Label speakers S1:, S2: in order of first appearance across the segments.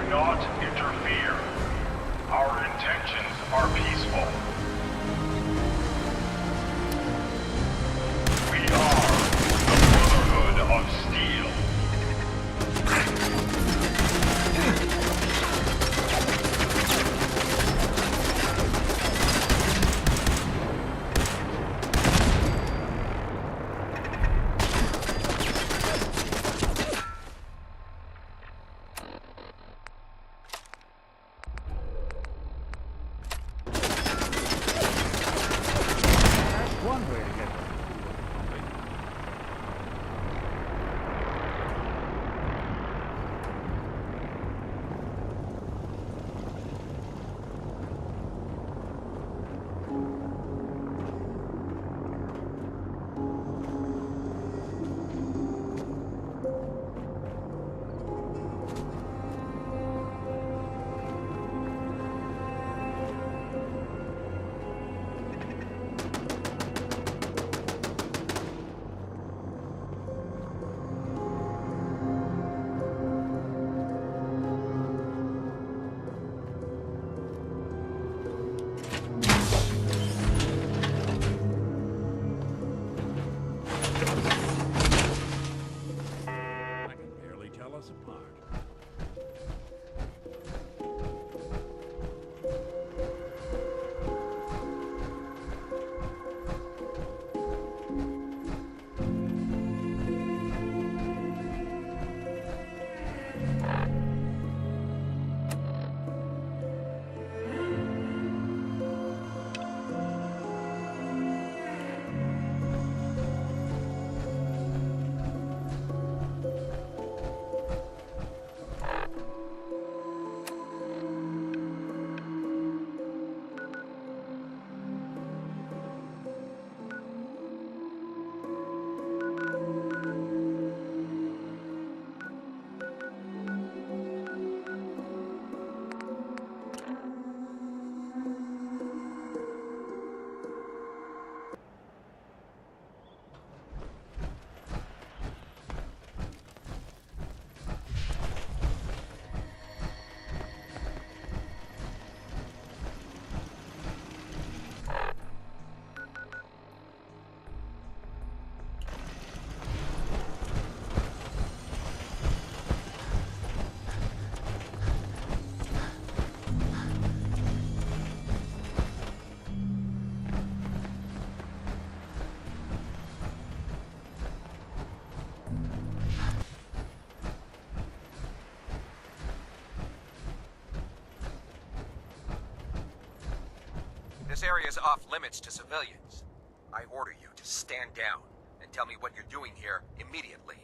S1: not interfere. Our intentions are peaceful. We are the Brotherhood of Steel.
S2: One way to get I can barely tell us apart.
S3: This area is off limits to civilians. I order you to stand down and tell me what you're doing here immediately.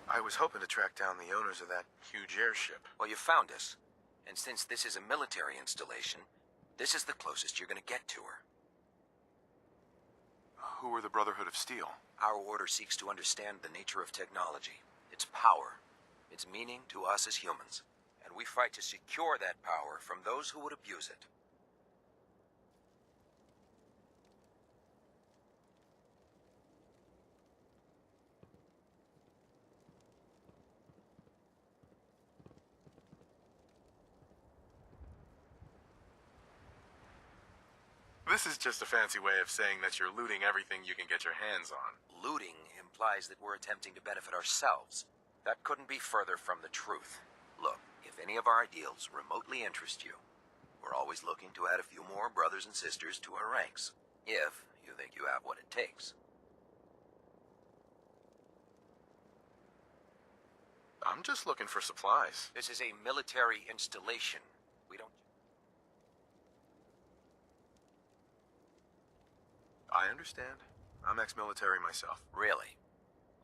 S4: I was hoping to track down the owners of that huge airship.
S3: Well, you found us. And since this is a military installation, this is the closest you're gonna get to her.
S4: Who are the Brotherhood of Steel?
S3: Our order seeks to understand the nature of technology, its power, its meaning to us as humans, and we fight to secure that power from those who would abuse it.
S4: This is just a fancy way of saying that you're looting everything you can get your hands on.
S3: Looting implies that we're attempting to benefit ourselves. That couldn't be further from the truth. Look, if any of our ideals remotely interest you, we're always looking to add a few more brothers and sisters to our ranks, if you think you have what it takes.
S4: I'm just looking for supplies.
S3: This is a military installation. We don't...
S4: I understand. I'm ex-military myself.
S3: Really?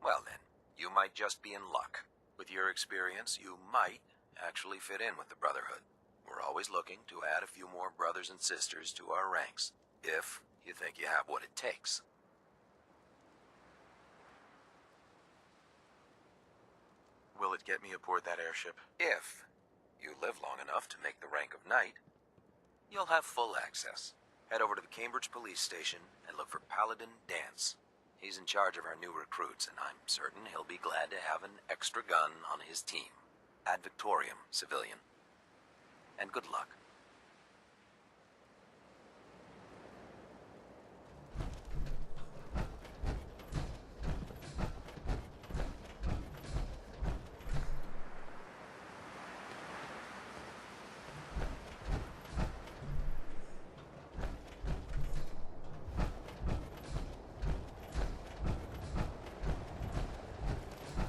S3: Well then, you might just be in luck. With your experience, you might actually fit in with the Brotherhood. We're always looking to add a few more brothers and sisters to our ranks, if you think you have what it takes.
S4: Will it get me aboard that airship?
S3: If you live long enough to make the rank of knight, you'll have full access. Head over to the Cambridge police station and look for Paladin Danse. He's in charge of our new recruits, and I'm certain he'll be glad to have an extra gun on his team. Ad Victorium, civilian. And good luck.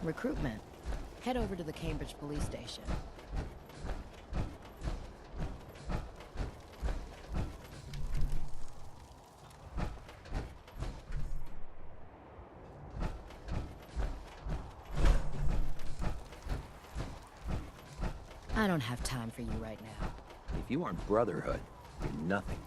S5: Recruitment. Head over to the Cambridge police station. I don't have time for you right now.
S3: If you aren't Brotherhood, you're nothing.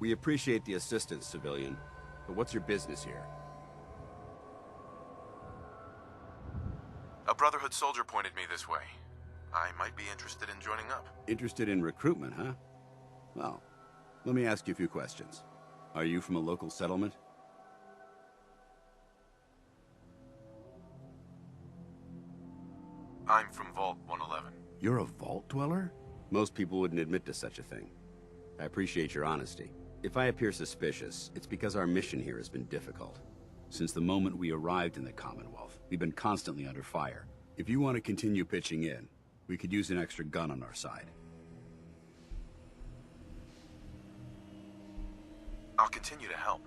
S6: We appreciate the assistance, civilian, but what's your business here?
S4: A Brotherhood soldier pointed me this way. I might be interested in joining up.
S6: Interested in recruitment, huh? Well, let me ask you a few questions. Are you from a local settlement?
S4: I'm from Vault 111.
S6: You're a vault dweller? Most people wouldn't admit to such a thing. I appreciate your honesty. If I appear suspicious, it's because our mission here has been difficult. Since the moment we arrived in the Commonwealth, we've been constantly under fire. If you want to continue pitching in, we could use an extra gun on our side.
S4: I'll continue to help,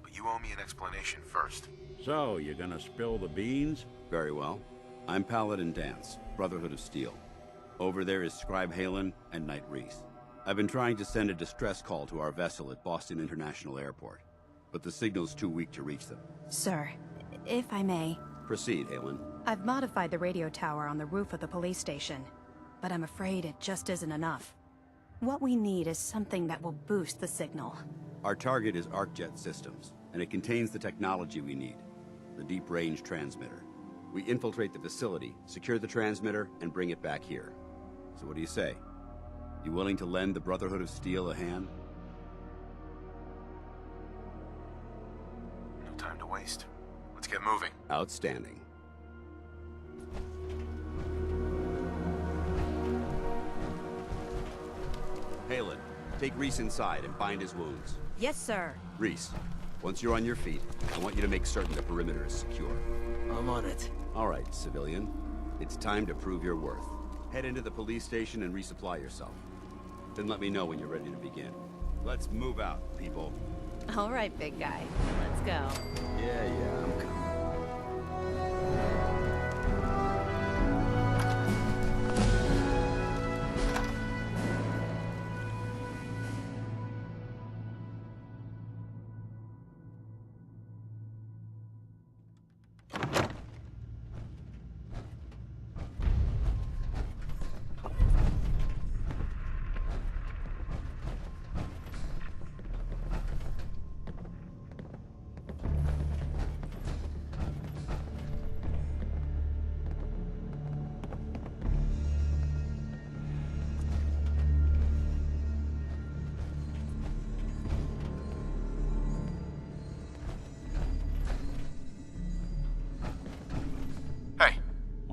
S4: but you owe me an explanation first.
S2: So, you gonna spill the beans?
S6: Very well. I'm Paladin Danse, Brotherhood of Steel. Over there is Scribe Halen and Knight Reese. I've been trying to send a distress call to our vessel at Boston International Airport, but the signal's too weak to reach them.
S7: Sir, if I may,
S6: Proceed, Halen.
S7: I've modified the radio tower on the roof of the police station, but I'm afraid it just isn't enough. What we need is something that will boost the signal.
S6: Our target is ArcJet Systems, and it contains the technology we need, the deep-range transmitter. We infiltrate the facility, secure the transmitter, and bring it back here. So what do you say? You willing to lend the Brotherhood of Steel a hand?
S4: No time to waste. Let's get moving.
S6: Outstanding. Halen, take Reese inside and bind his wounds.
S7: Yes, sir.
S6: Reese, once you're on your feet, I want you to make certain the perimeter is secure.
S8: I'm on it.
S6: All right, civilian. It's time to prove your worth. Head into the police station and resupply yourself. Then let me know when you're ready to begin. Let's move out, people.
S5: All right, big guy. Let's go.
S6: Yeah, I'm coming.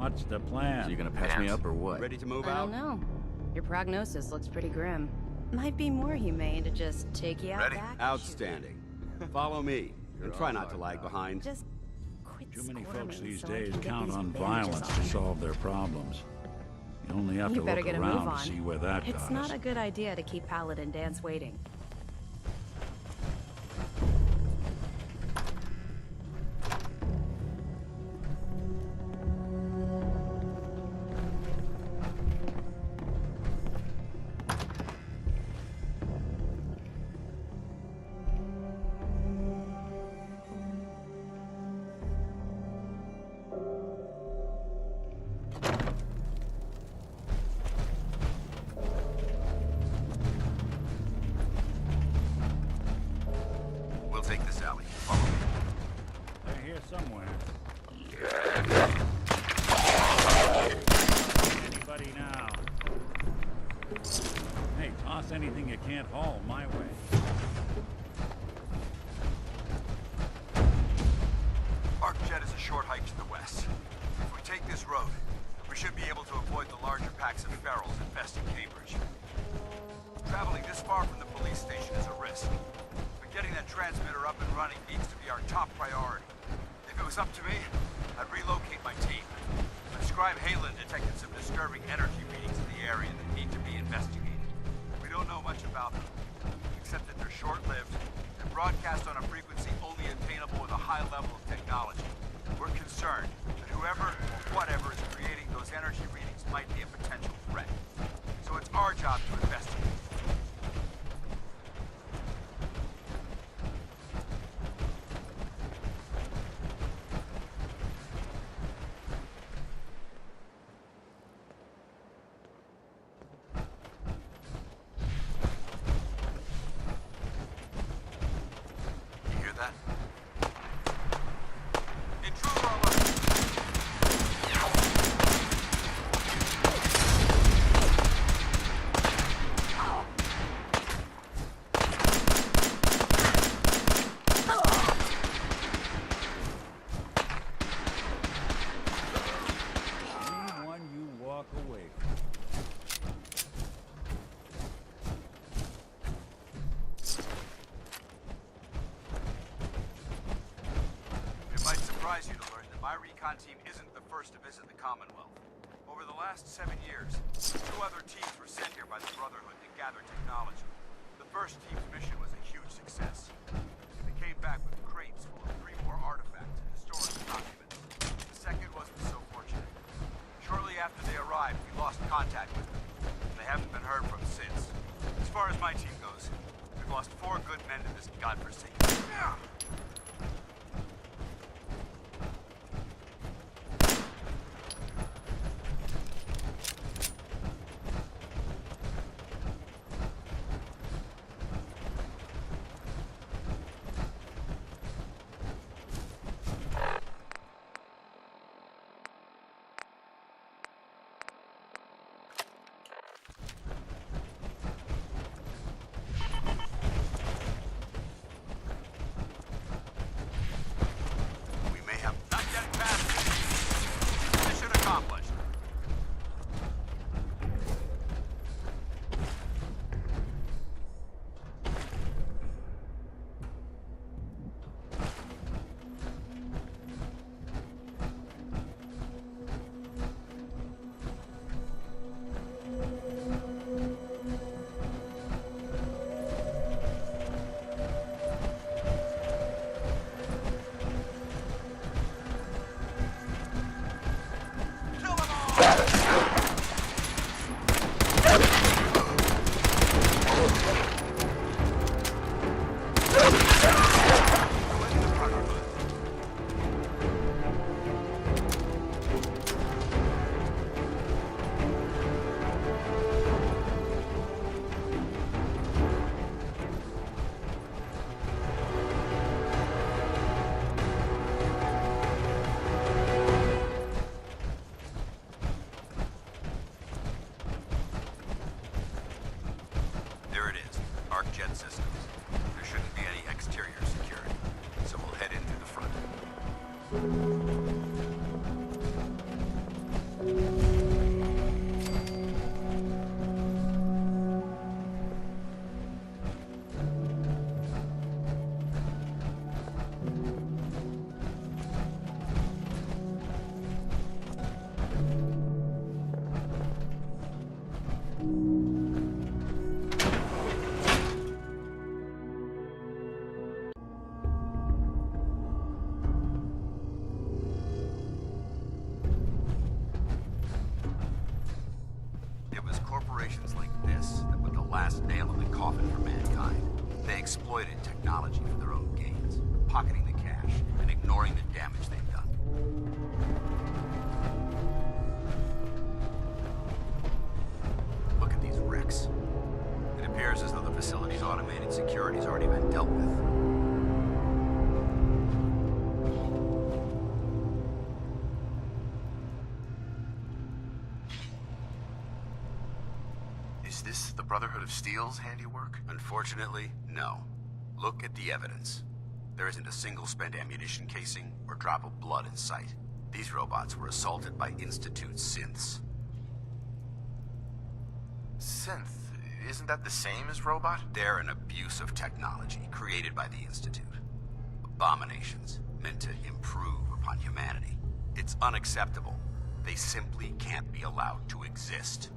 S2: What's the plan?
S8: So you gonna patch me up or what?
S6: Ready to move
S7: I
S6: out?
S7: don't know. Your prognosis looks pretty grim. Might be more humane to just take you out
S4: Ready?
S7: back. and
S6: Outstanding. Follow me, and try not to lag behind.
S7: Just quit
S2: Too many
S7: squirming
S2: folks these
S7: so I
S2: days
S7: can get
S2: count
S7: these
S2: on
S7: bandages
S2: violence
S7: off
S2: to
S7: you.
S2: solve their problems. You only have
S7: You
S2: to
S7: better
S2: look
S7: get a move
S2: around
S7: on.
S2: to see where that
S7: It's
S2: got
S7: not
S2: us.
S7: a good idea to keep Paladin Dance waiting.
S3: We'll take this alley. Follow me.
S2: They're here somewhere. Anybody now? Hey, toss anything you can't haul my way.
S9: Arcjet is a short hike to the west. If we take this road, we should be able to avoid the larger packs of ferals infesting Cambridge. Traveling this far from the police station is a risk, but getting that transmitter up and running needs to be our top priority. If it was up to me, I'd relocate my team. But Scribe Halen detected some disturbing energy readings in the area that need to be investigated. We don't know much about them, except that they're short-lived and broadcast on a frequency only attainable with a high level of technology. We're concerned that whoever or whatever is creating those energy readings might be a potential threat. So it's our job to investigate.
S3: You hear that?
S9: Intruder alert!
S2: Anyone you walk away from.
S9: It might surprise you to learn that my recon team isn't the first to visit the Commonwealth. Over the last 7 years, 2 other teams were sent here by the Brotherhood to gather technology. The first team's mission was a huge success. They came back with crates full of pre-war artifacts and historical documents. The second wasn't so fortunate. Shortly after they arrived, we lost contact with them. They haven't been heard from since. As far as my team goes, we've lost 4 good men to this godforsaken...
S6: exploited technology for their own gains, pocketing the cash and ignoring the damage they've done. Look at these wrecks. It appears as though the facility's automated security's already been dealt with.
S4: Is this the Brotherhood of Steel's handiwork?
S6: Unfortunately, no. Look at the evidence. There isn't a single spent ammunition casing or drop of blood in sight. These robots were assaulted by Institute synths.
S4: Synth? Isn't that the same as robot?
S6: They're an abuse of technology created by the Institute. Abominations meant to improve upon humanity. It's unacceptable. They simply can't be allowed to exist.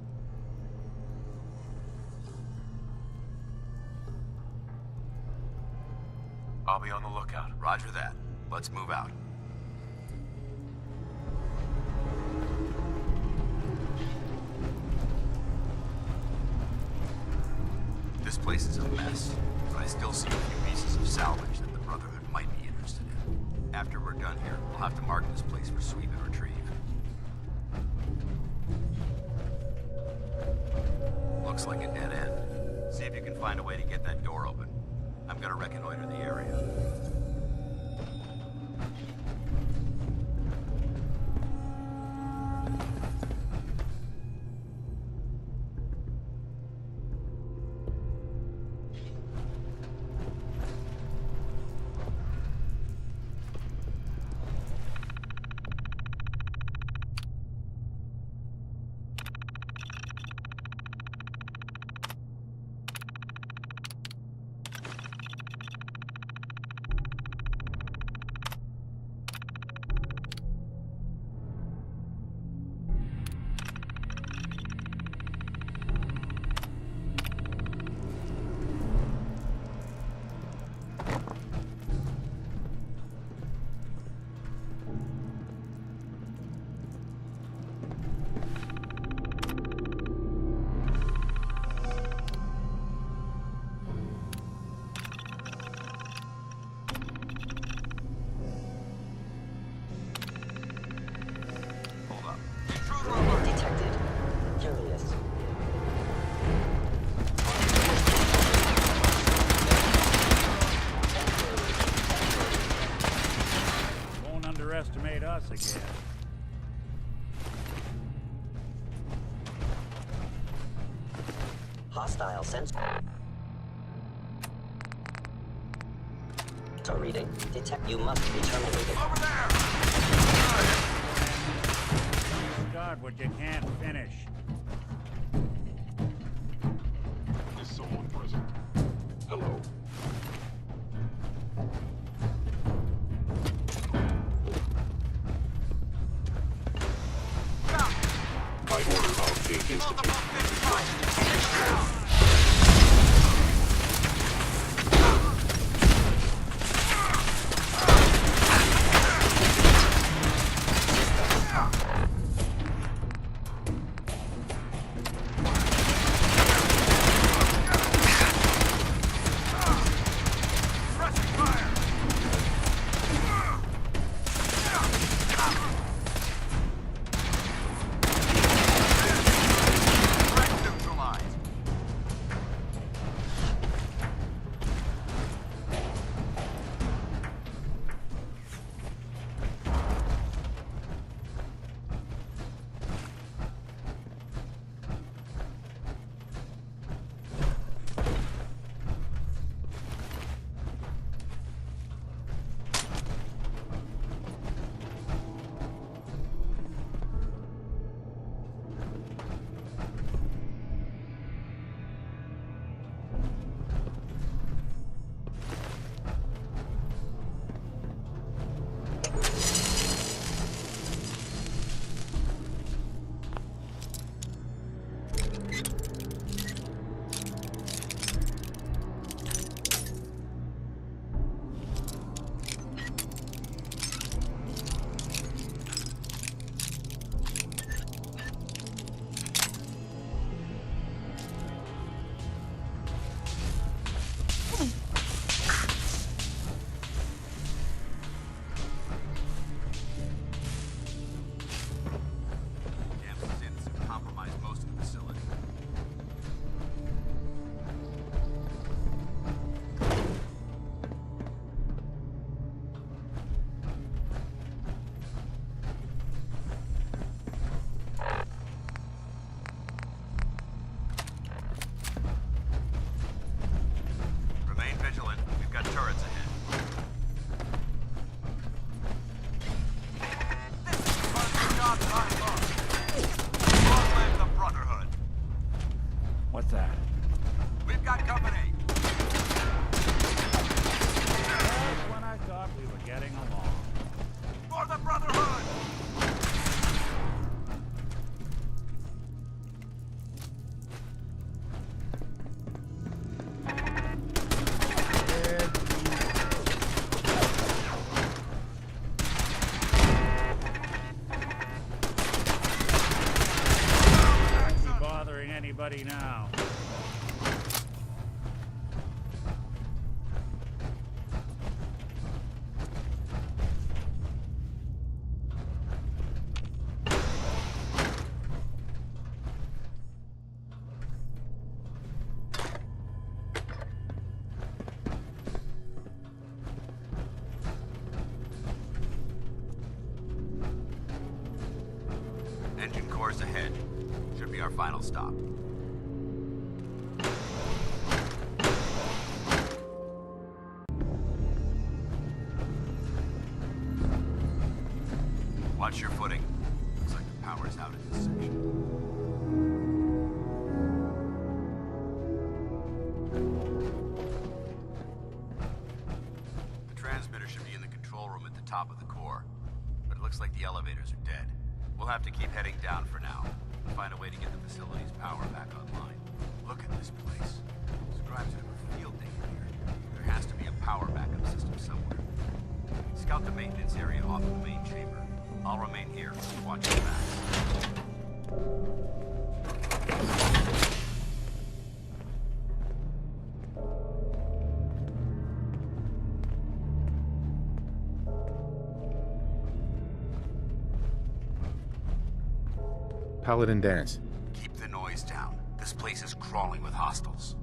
S4: I'll be on the lookout.
S6: Roger that. Let's move out. This place is a mess, but I still see a few pieces of salvage that the Brotherhood might be interested in. After we're done here, we'll have to mark this place for sweep and retrieve. Looks like a dead end. See if you can find a way to get that door open. I'm gonna reconnoiter the area.
S8: Detected. Curious.
S2: Won't underestimate us again.
S8: Hostile sensor. So reading. Detect. You must be terminated.
S9: Over there!
S2: Start what you can't finish.
S1: Is someone present? Hello? I order update institute.
S2: that?
S9: We've got company.
S2: Just when I thought we were getting along.
S9: For the Brotherhood!
S2: Bothering anybody now?
S6: Engine cores ahead. Should be our final stop. Watch your footing. Looks like the power's out in this section. The transmitter should be in the control room at the top of the core, but it looks like the elevators are dead. We'll have to keep heading down for now. Find a way to get the facility's power back online. Look at this place. Scribes have a field day in here. There has to be a power backup system somewhere. Scout the maintenance area off of the main chamber. I'll remain here, watch your backs.
S10: Paladin Danse.
S6: Keep the noise down. This place is crawling with hostiles.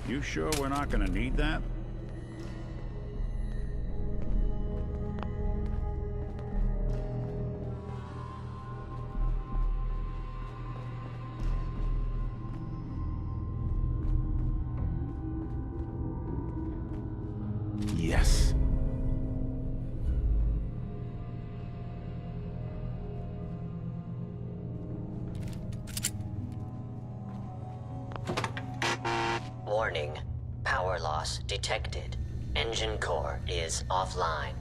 S2: You sure we're not gonna need that?
S10: Yes.
S8: Warning. Power loss detected. Engine core is offline.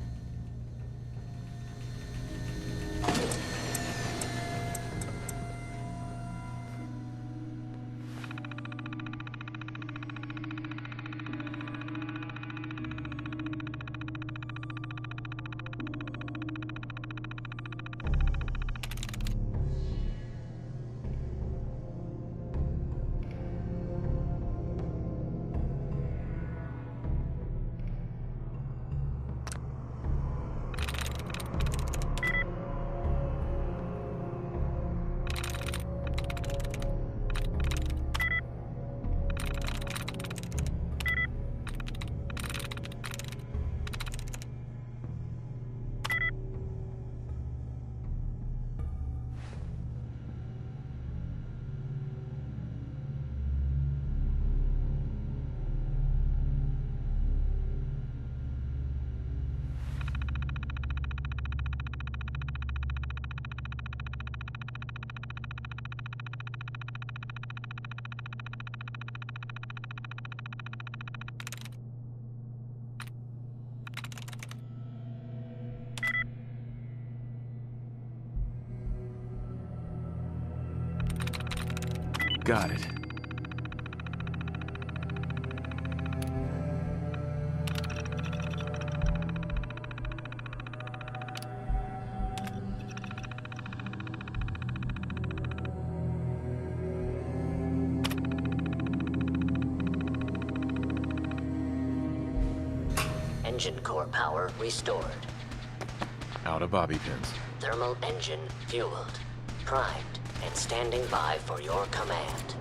S10: Got it.
S8: Engine core power restored.
S10: Out of bobby pins.
S8: Thermal engine fueled, primed, and standing by for your command.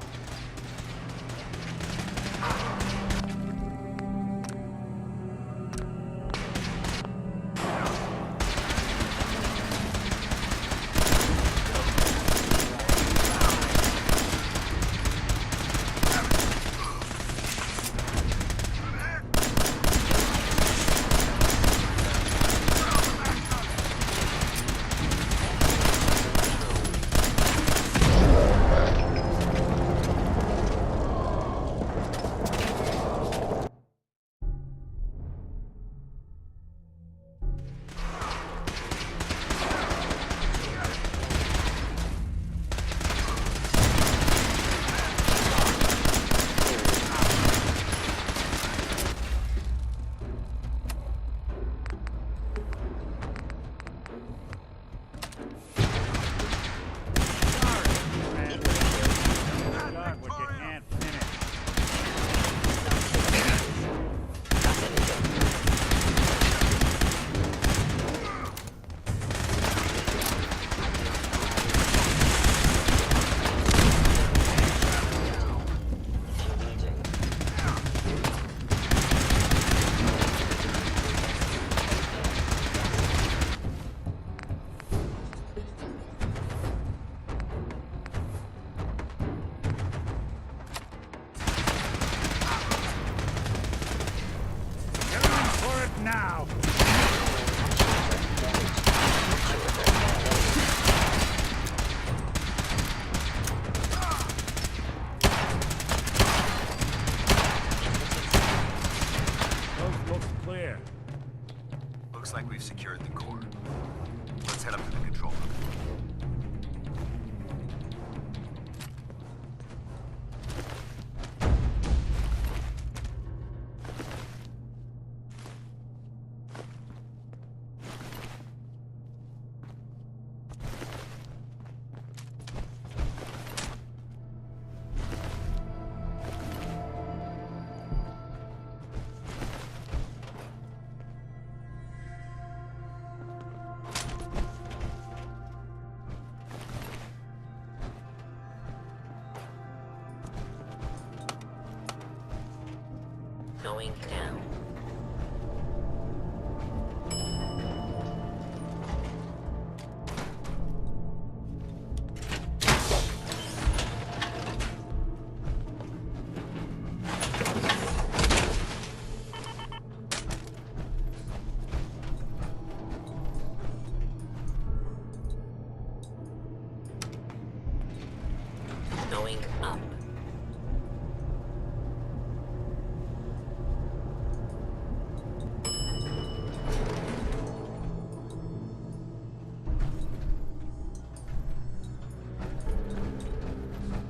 S2: Start what you can't finish. Going for it now. Coast looks clear.
S9: Looks like we've secured the core. Let's head up to the control room.
S8: Going down. Going up.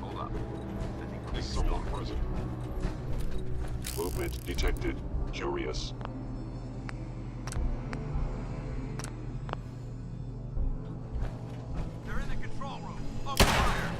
S9: Hold up. I think we're
S1: There's
S9: making
S1: someone present. Movement detected. Curious.
S9: They're in the control room. Open fire!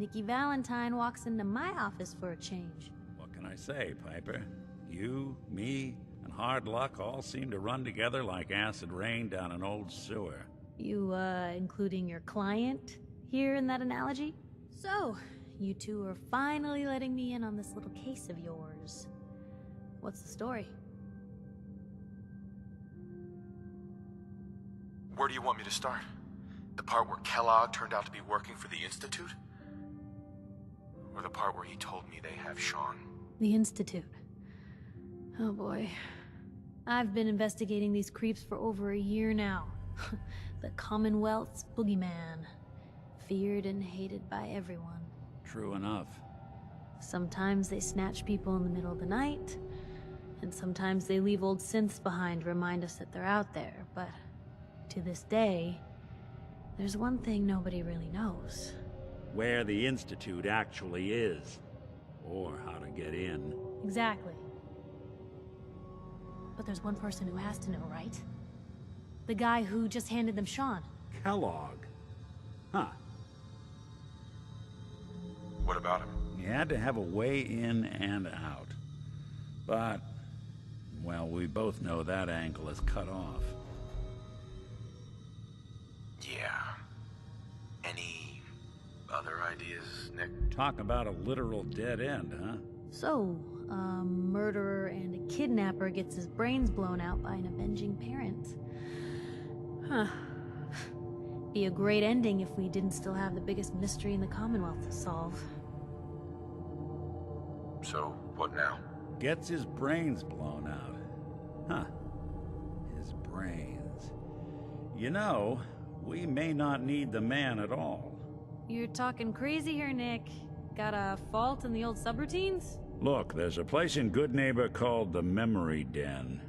S11: Nikki Valentine walks into my office for a change.
S2: What can I say, Piper? You, me, and hard luck all seem to run together like acid rain down an old sewer.
S11: You, including your client here in that analogy? So, you two are finally letting me in on this little case of yours. What's the story?
S4: Where do you want me to start? The part where Kellogg turned out to be working for the Institute? Or the part where he told me they have Sean?
S11: The Institute. Oh boy. I've been investigating these creeps for over a year now. The Commonwealth's boogeyman. Feared and hated by everyone.
S2: True enough.
S11: Sometimes they snatch people in the middle of the night, and sometimes they leave old synths behind to remind us that they're out there, but to this day, there's one thing nobody really knows.
S2: Where the Institute actually is. Or how to get in.
S11: Exactly. But there's one person who has to know, right? The guy who just handed them Sean.
S2: Kellogg. Huh.
S4: What about him?
S2: He had to have a way in and out. But, well, we both know that angle is cut off.
S4: Yeah. Any other ideas, Nick?
S2: Talk about a literal dead end, huh?
S11: So, a murderer and a kidnapper gets his brains blown out by an avenging parent. Huh. Be a great ending if we didn't still have the biggest mystery in the Commonwealth to solve.
S4: So, what now?
S2: Gets his brains blown out. Huh. His brains. You know, we may not need the man at all.
S11: You're talking crazy here, Nick. Got a fault in the old subroutines?
S2: Look, there's a place in Good Neighbor called the Memory Den.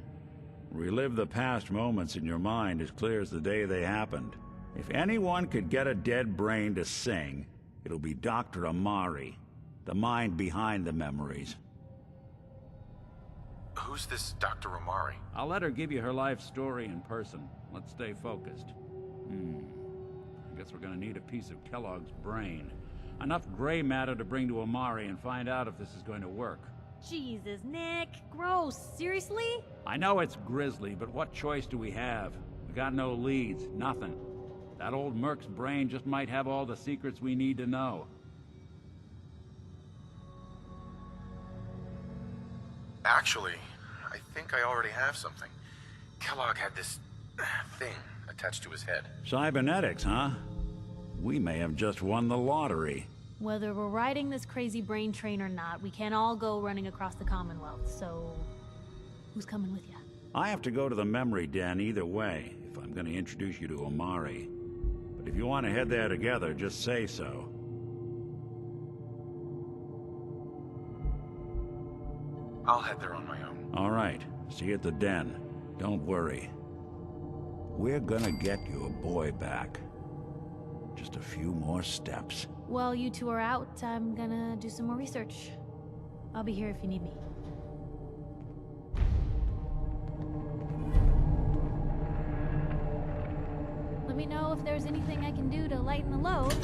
S2: Relive the past moments in your mind as clear as the day they happened. If anyone could get a dead brain to sing, it'll be Dr. Amari, the mind behind the memories.
S4: Who's this Dr. Amari?
S2: I'll let her give you her life story in person. Let's stay focused. I guess we're gonna need a piece of Kellogg's brain. Enough gray matter to bring to Amari and find out if this is going to work.
S11: Jesus, Nick. Gross. Seriously?
S2: I know it's grisly, but what choice do we have? We got no leads, nothing. That old Merc's brain just might have all the secrets we need to know.
S4: Actually, I think I already have something. Kellogg had this thing attached to his head.
S2: Cybernetics, huh? We may have just won the lottery.
S11: Whether we're riding this crazy brain train or not, we can't all go running across the Commonwealth, so... who's coming with you?
S2: I have to go to the Memory Den either way, if I'm gonna introduce you to Amari. But if you want to head there together, just say so.
S4: I'll head there on my own.
S2: All right. See you at the Den. Don't worry. We're gonna get your boy back. Just a few more steps.
S11: While you two are out, I'm gonna do some more research. I'll be here if you need me. Let me know if there's anything I can do to lighten the load.